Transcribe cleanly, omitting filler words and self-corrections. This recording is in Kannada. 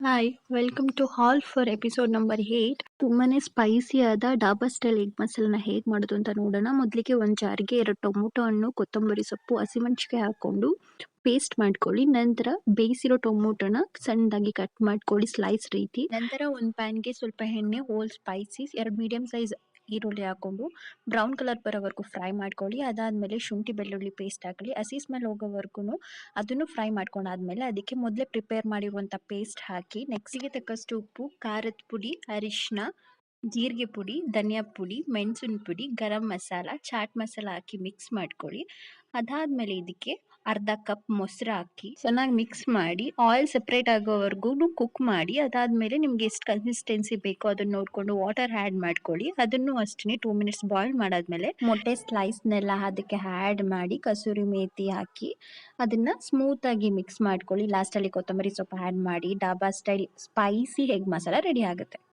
Hi welcome to hall for episode number 8. ತುಂಬಾನೇ ಸ್ಪೈಸಿಯಾದ ಡಾಬಾ ಸ್ಟೈಲ್ ಎಗ್ ಮಸಾಲನ ಹೇಗೆ ಮಾಡೋದು ಅಂತ ನೋಡೋಣ. ಮೊದಲಿಗೆ ಒಂದು ಜಾರಿಗೆ 2 ಟೊಮೊಟೊ ಹಣ್ಣು, ಕೊತ್ತಂಬರಿ ಸೊಪ್ಪು, ಹಸಿಮೆಣಸಿನಕಾಯಿ ಹಾಕೊಂಡು ಪೇಸ್ಟ್ ಮಾಡ್ಕೊಳ್ಳಿ. ನಂತರ ಬೇಯಿಸಿರೋ ಟೊಮೊಟೊನ ಸಣ್ಣದಾಗಿ ಕಟ್ ಮಾಡ್ಕೊಳ್ಳಿ ಸ್ಲೈಸ್ ರೀತಿ. ನಂತರ ಒಂದು ಪ್ಯಾನ್ಗೆ ಸ್ವಲ್ಪ ಎಣ್ಣೆ, ಹೋಲ್ ಸ್ಪೈಸಸ್, 2 ಮೀಡಿಯಂ ಸೈಜ್ ಈರುಳ್ಳಿ ಹಾಕೊಂಡು ಬ್ರೌನ್ ಕಲರ್ ಬರೋವರೆಗೂ ಫ್ರೈ ಮಾಡ್ಕೊಳ್ಳಿ. ಅದಾದ್ಮೇಲೆ ಶುಂಠಿ ಬೆಳ್ಳುಳ್ಳಿ ಪೇಸ್ಟ್ ಹಾಕಲಿ. ಹಸಿ ಸ್ಮೆಲ್ ಹೋಗೋವರೆಗೂ ಅದನ್ನು ಫ್ರೈ ಮಾಡ್ಕೊಂಡಾದ್ಮೇಲೆ ಅದಕ್ಕೆ ಮೊದಲೇ ಪ್ರಿಪೇರ್ ಮಾಡಿರುವಂಥ ಪೇಸ್ಟ್ ಹಾಕಿ, ನೆಕ್ಸ್ಟಿಗೆ ತಕ್ಕಷ್ಟು ಉಪ್ಪು, ಖಾರದ ಪುಡಿ, ಅರಿಶಿನ, ಜೀರಿಗೆ ಪುಡಿ, ಧನಿಯಾ ಪುಡಿ, ಮೆಣಸಿನ ಪುಡಿ, ಗರಂ ಮಸಾಲ, ಚಾಟ್ ಮಸಾಲ ಹಾಕಿ ಮಿಕ್ಸ್ ಮಾಡ್ಕೊಳ್ಳಿ. ಅದಾದ್ಮೇಲೆ ಇದಕ್ಕೆ ಅರ್ಧ ಕಪ್ ಮೊಸರು ಹಾಕಿ ಚೆನ್ನಾಗಿ ಮಿಕ್ಸ್ ಮಾಡಿ ಆಯಿಲ್ ಸೆಪ್ರೇಟ್ ಆಗೋವರೆಗೂ ಕುಕ್ ಮಾಡಿ. ಅದಾದ್ಮೇಲೆ ನಿಮ್ಗೆ ಎಷ್ಟು ಕನ್ಸಿಸ್ಟೆನ್ಸಿ ಬೇಕೋ ಅದನ್ನ ನೋಡ್ಕೊಂಡು ವಾಟರ್ ಆ್ಯಡ್ ಮಾಡ್ಕೊಳ್ಳಿ. ಅದನ್ನು ಅಷ್ಟೇ 2 ಮಿನಿಟ್ಸ್ ಬಾಯ್ಲ್ ಮಾಡಾದ್ಮೇಲೆ ಮೊಟ್ಟೆ ಸ್ಲೈಸ್ನೆಲ್ಲ ಅದಕ್ಕೆ ಆ್ಯಡ್ ಮಾಡಿ ಕಸೂರಿ ಮೇಥಿ ಹಾಕಿ ಅದನ್ನ ಸ್ಮೂತ್ ಆಗಿ ಮಿಕ್ಸ್ ಮಾಡ್ಕೊಳ್ಳಿ. ಲಾಸ್ಟಲ್ಲಿ ಕೊತ್ತಂಬರಿ ಸೊಪ್ಪು ಆ್ಯಡ್ ಮಾಡಿ dhaba style spicy egg masala ready ಆಗುತ್ತೆ.